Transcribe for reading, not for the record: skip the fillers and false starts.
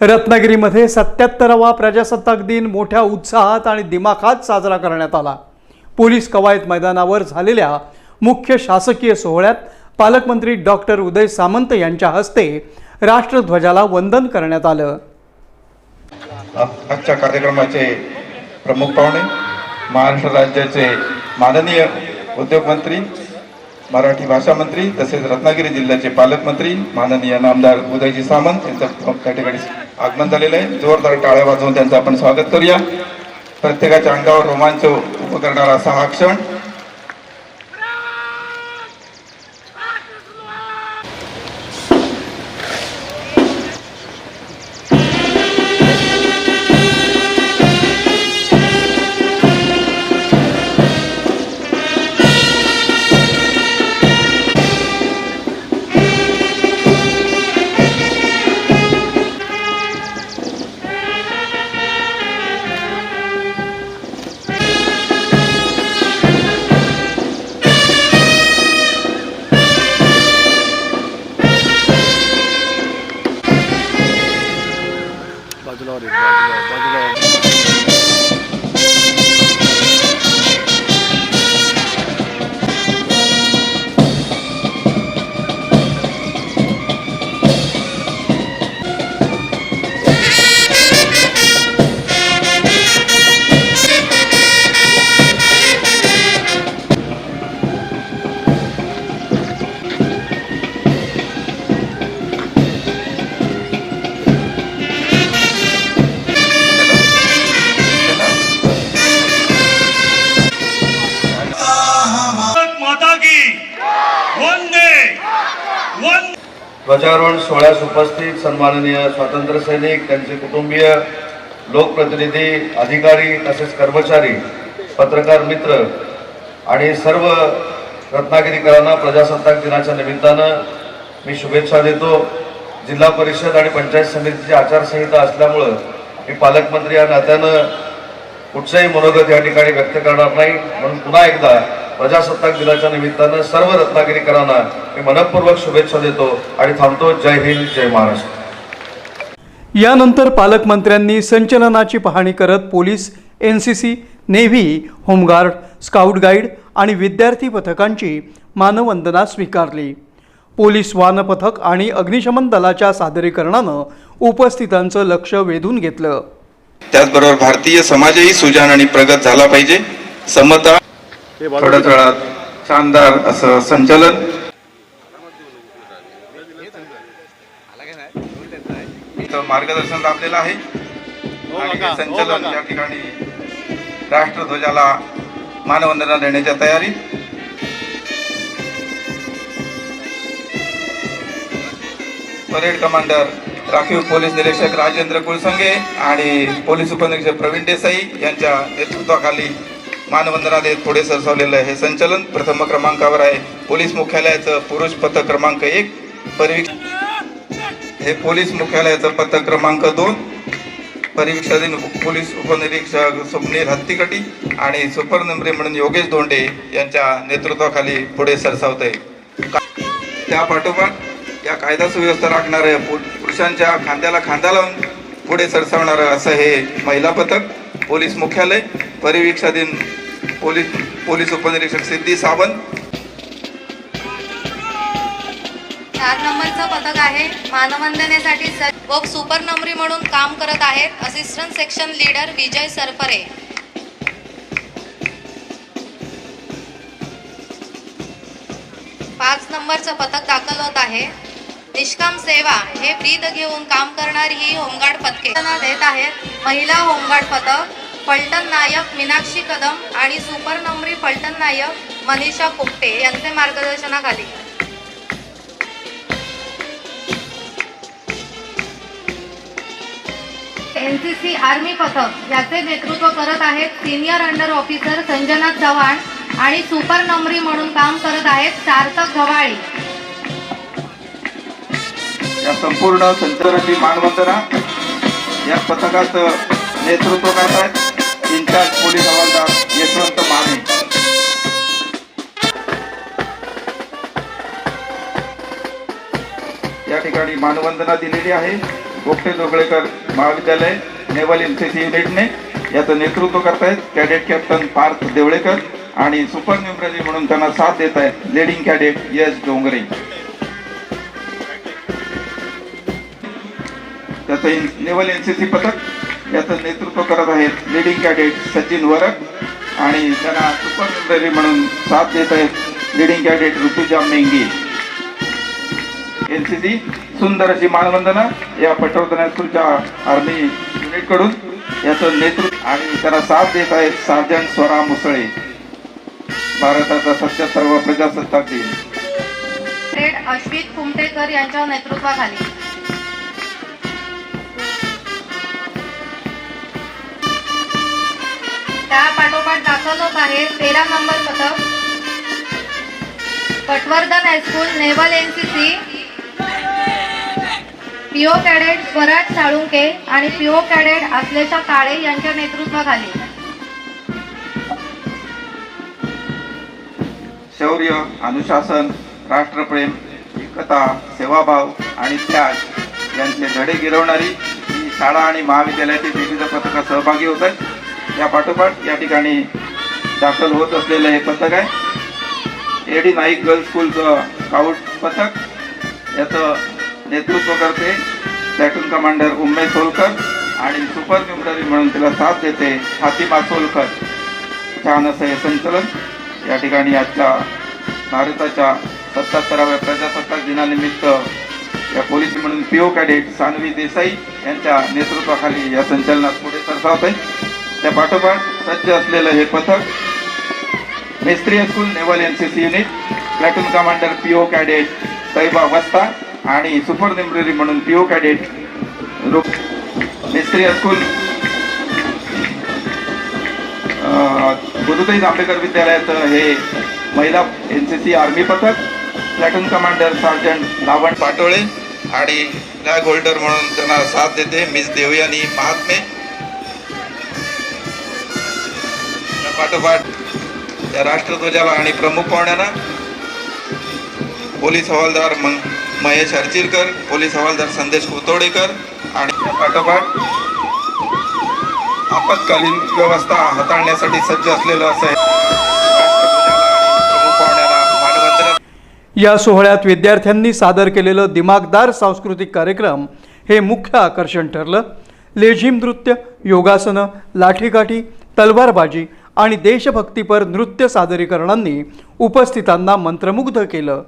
रत्नागिरीमध्ये 77वा प्रजासत्ताक दिन मोठ्या उत्साहात आणि दिमाखात साजरा करण्यात आला। पोलीस कवायत मैदानावर झालेल्या मुख्य शासकीय सोहळ्यात पालकमंत्री डॉक्टर उदय सामंत यांच्या हस्ते राष्ट्रध्वजाला वंदन करण्यात आलं। आजच्या कार्यक्रमाचे प्रमुख पाहुणे महाराष्ट्र राज्याचे माननीय उद्योग मंत्री, मराठी भाषा मंत्री तसेच रत्नागिरी जिल्ह्याचे पालकमंत्री माननीय नामदार उदयजी सामंत यांचं त्या ठिकाणी आगमन झालेलं आहे। जोरदार टाळ्या वाजवून त्यांचं आपण स्वागत करूया। प्रत्येकाच्या अंगावर रोमांच उभं करणारा असा हा क्षण। ध्वजारोहण सोहळ्यास उपस्थित सन्माननीय स्वातंत्र्य सैनिक, त्यांचे कुटुंबीय, लोकप्रतिनिधी, अधिकारी तसेच कर्मचारी, पत्रकार मित्र आणि सर्व रत्नागिरीकरांना प्रजासत्ताक दिनाच्या निमित्तानं मी शुभेच्छा देतो। जिल्हा परिषद आणि पंचायत समितीची आचारसंहिता असल्यामुळे मी पालकमंत्री या नात्यानं कुठचंही मनोगत या ठिकाणी व्यक्त करणार नाही, म्हणून पुन्हा एकदा प्रजासत्ताक दिनाच्या निमित्तानं सर्व रत्नागिरीकरांना मी मनपूर्वक शुभेच्छा देतो आणि थांबतो। जय हिंद, जय महाराष्ट्र। यानंतर पालकमंत्र्यांनी संचलनाची पाहणी करत police, NCC, navy, home guard, scout guide आणि विद्यार्थी पथकांची मानवंदना स्वीकारली। पोलीस वाहन पथक आणि अग्निशमन दलाच्या सादरीकरणानं उपस्थितांचं लक्ष वेधून घेतलं। त्याचबरोबर भारतीय समाजही सुजाण आणि प्रगत झाला पाहिजे। समता थोड्याच वेळात शानदार असं संचलन मार्गदर्शन लाभलेलं आहे आणि हे संचलन या ठिकाणी राष्ट्रध्वजाला मानवंदना देण्याच्या तयारी। परेड कमांडर राखीव पोलीस निरीक्षक राजेंद्र कुलसंगे आणि पोलीस उपनिरीक्षक प्रवीण देसाई यांच्या नेतृत्वाखाली मानवंदना देत पुढे सरसावलेलं हे संचलन प्रथम क्रमांकावर आहे। पोलीस मुख्यालयाचं पुरुष पथक क्रमांक 1, हे पोलीस मुख्यालयाचं पथक क्रमांक 2, परिवीक्षाधीन पोलीस उपनिरीक्षक स्वप्नील हत्तीकटी आणि सुपर नंबरी म्हणून योगेश धोंडे यांच्या नेतृत्वाखाली पुढे सरसावत आहे। त्या पाठोपाठ या कायदा सुव्यवस्था राखणाऱ्या पुरुषांच्या खांद्याला खांदा लावून पुढे सरसावणारं असं हे महिला पथक, पोलीस मुख्यालय, परिवीक्षाधीन पोलीस उपनिरीक्षक सिद्धी सावंत। 4 नंबरचं पथक आहे। मानवंदनेसाठी व सुपर नंबरी म्हणून काम करत आहेत असिस्टंट सेक्शन लीडर विजय सरफरे। 5 नंबरचं पथक दाखल होत आहे। निष्काम सेवा हे ब्रीद घेऊन काम करणारी ही होमगार्ड पथके देत आहेत। महिला होमगार्ड पथक फलटण नायक मीनाक्षी कदम आणि सुपर नंबरी फलटण नायक मनीषा कुपटे यांचे मार्गदर्शनाखाली। एनसीसी आर्मी पथक याचे नेतृत्व करत आहेत senior under officer Sanjana Chavan आणि सुपर नंबरी म्हणून काम करत आहेत सार्थक गवाळी। या संपूर्ण संचलनाची मानवंदना या पथकात नेतृत्व करतात इंचार्ज पोलीस हवालदार यशवंत माने। या ठिकाणी मानवंदना दिलेली आहे। गोपटे जोगळेकर महाविद्यालय नेव्हल एनसीसी युनिटने याचं नेतृत्व करतायत कॅडेट कॅप्टन पार्थ देवळेकर आणि सुपर न्यूमररी म्हणून त्यांना साथ देत आहेत लीडिंग कॅडेट यश डोंगरे. त्याचं नेव्हल एनसीसी पथक याचं नेतृत्व करत आहेत लीडिंग कॅडेट सचिन वरक आणि त्यांना सुपर न्यूमररी म्हणून साथ देत आहेत लीडिंग कॅडेट ऋतुजा मेंगी. एनसीसी सुंदर अशी मानवंदना या पटवर्धन स्कूलच्या आर्मी युनिटकडून याचं नेतृत्व आणि त्याला साथ देत आहेत सार्जंट स्वरा मुसळे. भारताचा 77वा प्रजासत्ताक दिन. परेड अश्वित कुमटेकर यांच्या नेतृत्वाखाली. त्या पाठोपाठ दाखल होत आहे 13 नंबर पथक Patwardhan high school naval NCC PO cadet Swaraj Salunke आणि पीओ कॅडेट आश्लेषा काळे यांच्या नेतृत्वाखाली. शौर्य, अनुशासन, राष्ट्रप्रेम, एकता, सेवाभाव आणि त्याग यांचे धडे गिरवणारी ही शाळा आणि महाविद्यालयातील विविध पथकं सहभागी होत आहेत. या पाठोपाठ या ठिकाणी दाखल होत असलेलं हे पथक आहे एडी नाईक गर्ल्स स्कूलचं स्काउट पथक. याचं नेतृत्व करते प्लॅटून कमांडर उम्मेश सोलकर आणि सुपर न्यूमररी म्हणून त्याला साथ देते फातिमा सोलकर. छान असं हे संचलन या ठिकाणी आजच्या भारताच्या 77व्या प्रजासत्ताक दिनानिमित्त या पोलीस म्हणून पीओ कॅडेट सानवी देसाई यांच्या नेतृत्वाखाली या संचलनात पुढे सरसावत आहे. त्या पाठोपाठ सज्ज असलेलं हे पथक Mestri school naval NCC unit platoon commander PO cadet Taiba Vasta आणि सुपर न्यूमररी म्हणून PO cadet Mestri school Budhutai Ambedkar विद्यालयाचं हे महिला एनसीसी आर्मी पथक platoon commander sergeant Lavan Patole आणि फ्लॅग होल्डर म्हणून त्यांना साथ देते मिस देवयानी महात्मे. त्या पाठोपाठ त्या राष्ट्रध्वजाला आणि प्रमुख पाहुण्यांना पोलीस हवालदार महेश अर्चिरकर, पोलीस हवालदार संदेश कोतोडेकर आणि त्या पाठोपाठ आपत्कालीन व्यवस्था हाताळण्यासाठी सज्ज असलेलं असं प्रमुख पाहुण्यांना मानवंदना. या सोहळ्यात विद्यार्थ्यांनी सादर केलेलं दिमागदार सांस्कृतिक कार्यक्रम हे मुख्य आकर्षण ठरलं. लेझिम नृत्य, योगासनं, लाठीकाठी, तलवारबाजी आणि देशभक्तीपर नृत्य सादरीकरणांनी उपस्थितांना मंत्रमुग्ध केलं.